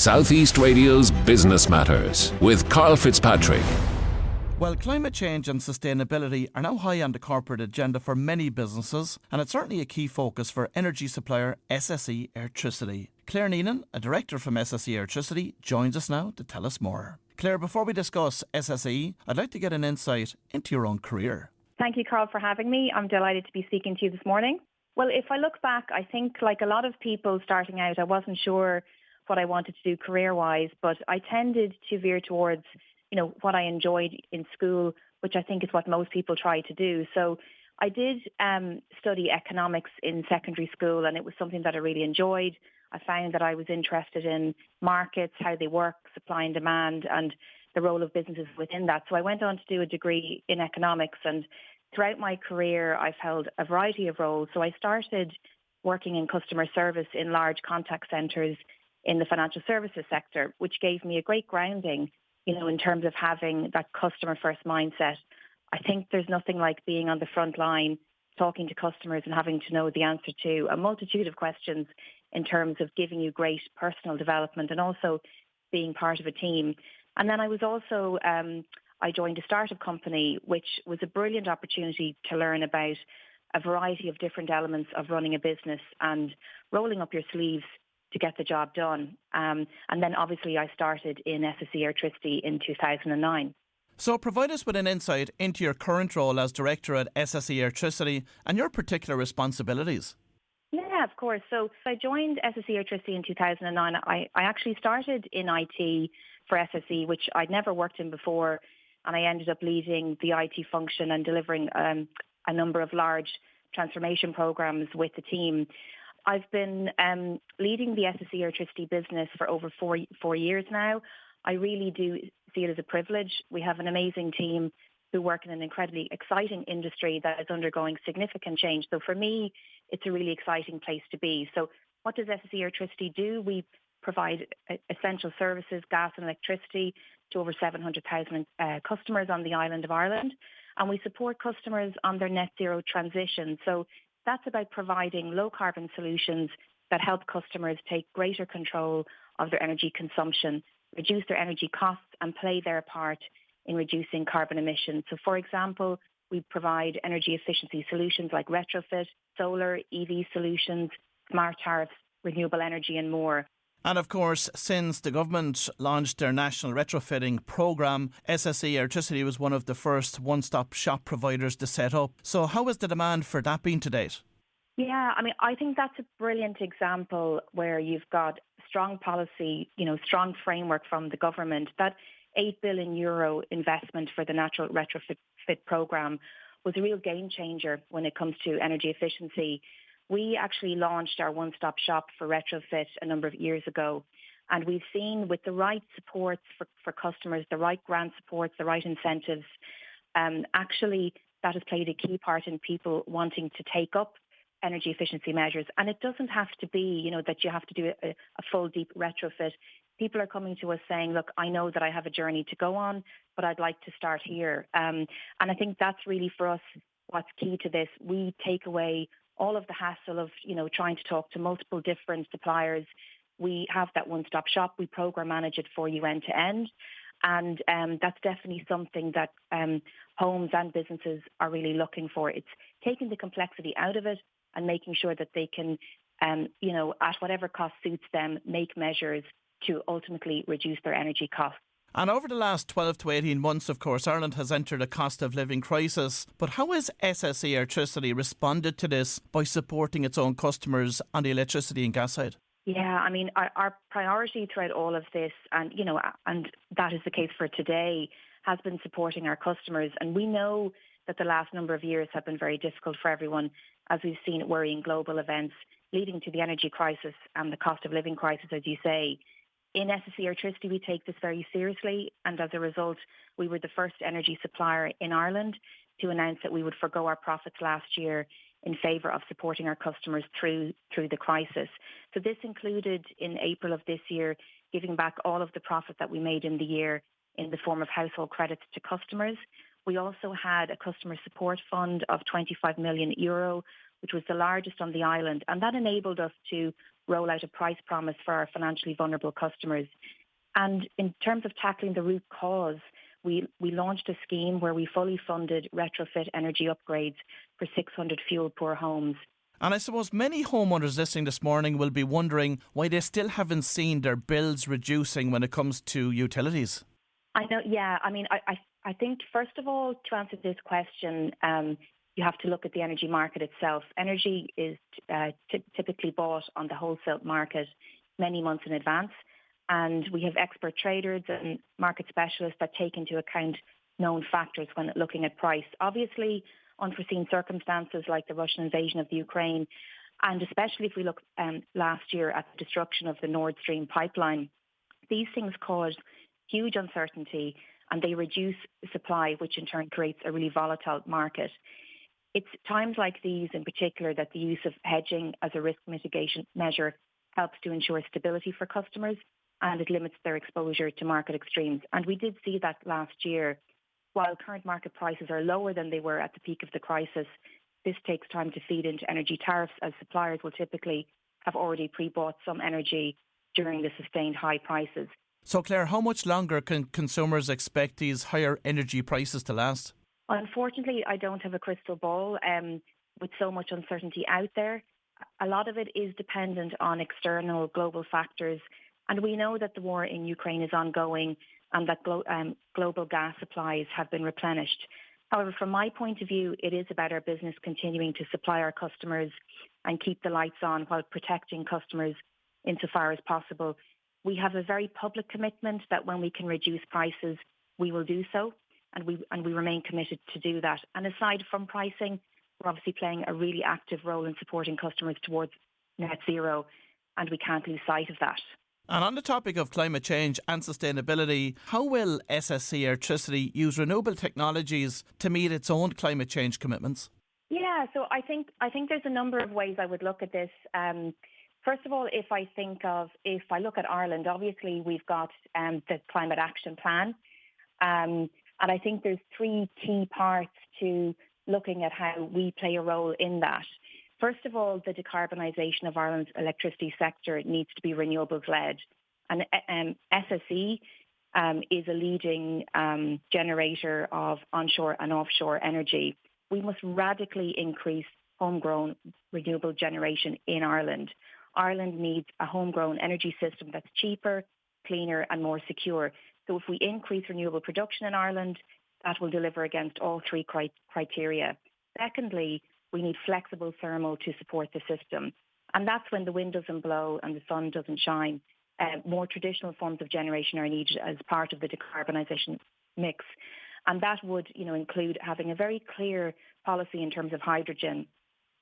Southeast Radio's Business Matters with Karl Fitzpatrick. Well, climate change and sustainability are now high on the corporate agenda for many businesses, and it's certainly a key focus for energy supplier SSE Airtricity. Klair Neenan, a director from SSE Airtricity, joins us now to tell us more. Klair, before we discuss SSE, I'd like to get an insight into your own career. Thank you, Karl, for having me. I'm delighted to be speaking to you this morning. Well, if I look back, I think like a lot of people starting out, I wasn't sure what I wanted to do career-wise, but I tended to veer towards what I enjoyed in school, which I think is what most people try to do. So I did study economics in secondary school, and it was something that I really enjoyed. I found that I was interested in markets, how they work, supply and demand, and the role of businesses within that. So I went on to do a degree in economics, and throughout my career, I've held a variety of roles. So I started working in customer service in large contact centres in the financial services sector, which gave me a great grounding in terms of having that customer first mindset. I think there's nothing like being on the front line, talking to customers and having to know the answer to a multitude of questions in terms of giving you great personal development and also being part of a team. And then I was also, I joined a startup company, which was a brilliant opportunity to learn about a variety of different elements of running a business and rolling up your sleeves to get the job done. And then obviously I started in SSE Airtricity in 2009. So provide us with an insight into your current role as director at SSE Airtricity and your particular responsibilities. Yeah, of course. So I joined SSE Airtricity in 2009. I actually started in IT for SSE, which I'd never worked in before. And I ended up leading the IT function and delivering a number of large transformation programs with the team. I've been leading the SSE Airtricity business for over four years now. I really do see it as a privilege. We have an amazing team who work in an incredibly exciting industry that is undergoing significant change. So for me, it's a really exciting place to be. So what does SSE Airtricity do? We provide essential services, gas and electricity, to over 700,000 customers on the island of Ireland. And we support customers on their net zero transition. So that's about providing low carbon solutions that help customers take greater control of their energy consumption, reduce their energy costs and play their part in reducing carbon emissions. So for example, we provide energy efficiency solutions like retrofit, solar, EV solutions, smart tariffs, renewable energy and more. And of course, since the government launched their national retrofitting programme, SSE Airtricity was one of the first one-stop shop providers to set up. So how has the demand for that been to date? Yeah, I think that's a brilliant example where you've got strong policy, strong framework from the government. That €8 billion investment for the natural retrofit programme was a real game changer when it comes to energy efficiency. We actually launched our one-stop shop for retrofit a number of years ago. And we've seen with the right supports for customers, the right grant supports, the right incentives, actually that has played a key part in people wanting to take up energy efficiency measures. And it doesn't have to be, that you have to do a full deep retrofit. People are coming to us saying, look, I know that I have a journey to go on, but I'd like to start here. And I think that's really for us what's key to this. We take away all of the hassle of, trying to talk to multiple different suppliers. We have that one-stop shop. We program manage it for you end to end. And that's definitely something that homes and businesses are really looking for. It's taking the complexity out of it and making sure that they can, at whatever cost suits them, make measures to ultimately reduce their energy costs. And over the last 12 to 18 months, of course, Ireland has entered a cost of living crisis. But how has SSE Airtricity responded to this by supporting its own customers on the electricity and gas side? Yeah, our priority throughout all of this, and that is the case for today, has been supporting our customers. And we know that the last number of years have been very difficult for everyone, as we've seen worrying global events leading to the energy crisis and the cost of living crisis, as you say. In SSE Airtricity, we take this very seriously, and as a result, we were the first energy supplier in Ireland to announce that we would forgo our profits last year in favour of supporting our customers through the crisis. So this included, in April of this year, giving back all of the profit that we made in the year in the form of household credits to customers. We also had a customer support fund of €25 million, which was the largest on the island, and that enabled us to roll out a price promise for our financially vulnerable customers. And in terms of tackling the root cause, we launched a scheme where we fully funded retrofit energy upgrades for 600 fuel-poor homes. And I suppose many homeowners listening this morning will be wondering why they still haven't seen their bills reducing when it comes to utilities. I know, yeah. I mean, I think, first of all, to answer this question, you have to look at the energy market itself. Energy is typically bought on the wholesale market many months in advance. And we have expert traders and market specialists that take into account known factors when looking at price. Obviously, unforeseen circumstances like the Russian invasion of the Ukraine, and especially if we look last year at the destruction of the Nord Stream pipeline, these things cause huge uncertainty and they reduce supply, which in turn creates a really volatile market. It's times like these in particular that the use of hedging as a risk mitigation measure helps to ensure stability for customers, and it limits their exposure to market extremes. And we did see that last year. While current market prices are lower than they were at the peak of the crisis, this takes time to feed into energy tariffs, as suppliers will typically have already pre-bought some energy during the sustained high prices. So Claire, how much longer can consumers expect these higher energy prices to last? Unfortunately, I don't have a crystal ball with so much uncertainty out there. A lot of it is dependent on external global factors. And we know that the war in Ukraine is ongoing and that global gas supplies have been replenished. However, from my point of view, it is about our business continuing to supply our customers and keep the lights on while protecting customers insofar as possible. We have a very public commitment that when we can reduce prices, we will do so, and we remain committed to do that. And aside from pricing, we're obviously playing a really active role in supporting customers towards net zero, and we can't lose sight of that. And on the topic of climate change and sustainability, how will SSE Airtricity use renewable technologies to meet its own climate change commitments? Yeah, so I think there's a number of ways I would look at this. First of all, if I look at Ireland, obviously we've got the Climate Action Plan. And I think there's three key parts to looking at how we play a role in that. First of all, the decarbonisation of Ireland's electricity sector needs to be renewables-led. And SSE is a leading generator of onshore and offshore energy. We must radically increase homegrown renewable generation in Ireland. Ireland needs a homegrown energy system that's cheaper, cleaner and more secure. So if we increase renewable production in Ireland, that will deliver against all three criteria. Secondly, we need flexible thermal to support the system. And that's when the wind doesn't blow and the sun doesn't shine. More traditional forms of generation are needed as part of the decarbonisation mix. And that would, include having a very clear policy in terms of hydrogen.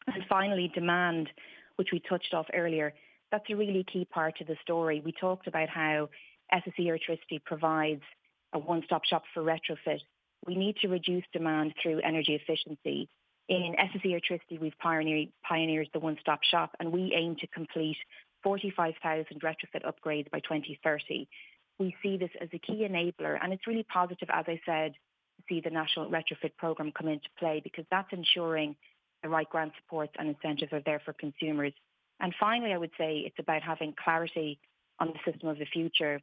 And finally, demand, which we touched off earlier. That's a really key part of the story. We talked about how SSE Airtricity provides a one-stop shop for retrofit. We need to reduce demand through energy efficiency. In SSE Airtricity, we've pioneered the one-stop shop, and we aim to complete 45,000 retrofit upgrades by 2030. We see this as a key enabler, and it's really positive, as I said, to see the National Retrofit Programme come into play, because that's ensuring the right grant supports and incentives are there for consumers. And finally, I would say it's about having clarity on the system of the future.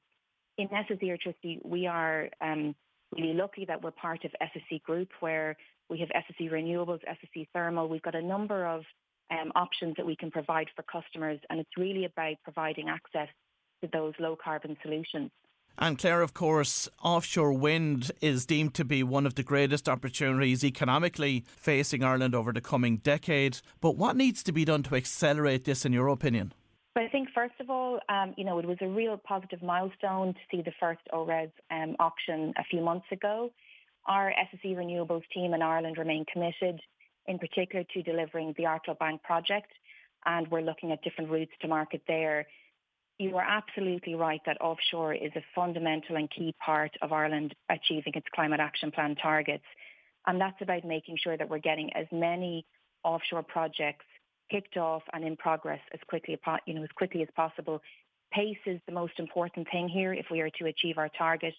In SSE Airtricity, we are really lucky that we're part of SSE Group, where we have SSE Renewables, SSE Thermal. We've got a number of options that we can provide for customers, and it's really about providing access to those low-carbon solutions. And Claire, of course, offshore wind is deemed to be one of the greatest opportunities economically facing Ireland over the coming decade. But what needs to be done to accelerate this, in your opinion? But I think, first of all, it was a real positive milestone to see the first ORES auction a few months ago. Our SSE Renewables team in Ireland remain committed, in particular to delivering the Arklow Bank project, and we're looking at different routes to market there. You are absolutely right that offshore is a fundamental and key part of Ireland achieving its Climate Action Plan targets. And that's about making sure that we're getting as many offshore projects kicked off and in progress as quickly as possible. Pace is the most important thing here if we are to achieve our target,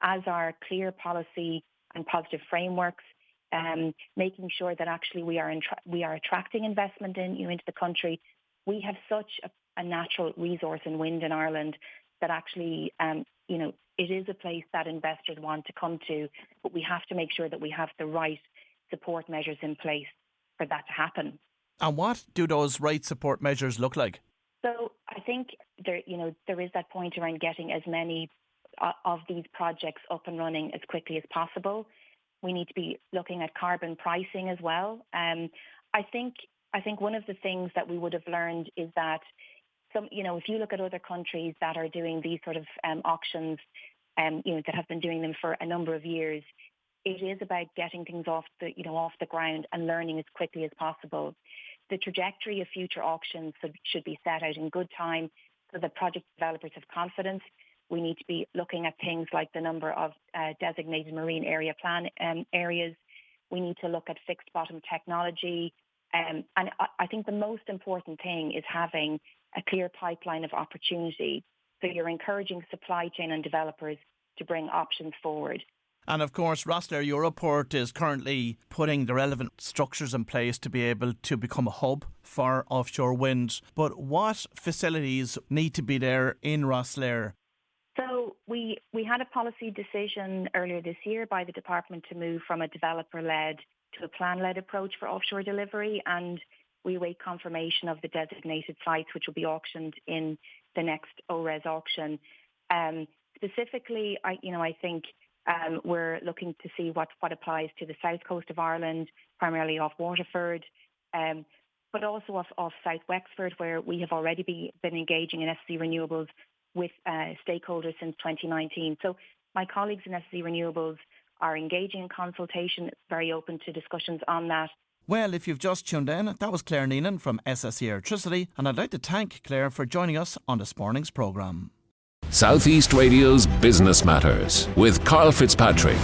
as are clear policy and positive frameworks, making sure that actually we are attracting investment into the country. We have such a natural resource in wind in Ireland that actually, it is a place that investors want to come to, but we have to make sure that we have the right support measures in place for that to happen. And what do those right support measures look like? So I think there is that point around getting as many of these projects up and running as quickly as possible. We need to be looking at carbon pricing as well. I think one of the things that we would have learned is that if you look at other countries that are doing these sort of auctions, that have been doing them for a number of years, it is about getting things off the ground and learning as quickly as possible. The trajectory of future auctions should be set out in good time so that project developers have confidence. We need to be looking at things like the number of designated marine area plan areas. We need to look at fixed bottom technology. And I think the most important thing is having a clear pipeline of opportunity. So you're encouraging supply chain and developers to bring options forward. And of course, Rosslare Europort is currently putting the relevant structures in place to be able to become a hub for offshore wind. But what facilities need to be there in Rosslare? So we had a policy decision earlier this year by the department to move from a developer-led to a plan-led approach for offshore delivery, and we await confirmation of the designated sites which will be auctioned in the next ORES auction. Specifically, I think we're looking to see what applies to the south coast of Ireland, primarily off Waterford, but also off South Wexford, where we have already been engaging in SSE Renewables with stakeholders since 2019. So my colleagues in SSE Renewables are engaging in consultation, very open to discussions on that. Well, if you've just tuned in, that was Klair Neenan from SSE Airtricity, and I'd like to thank Claire for joining us on this morning's programme. Southeast Radio's Business Matters with Karl Fitzpatrick.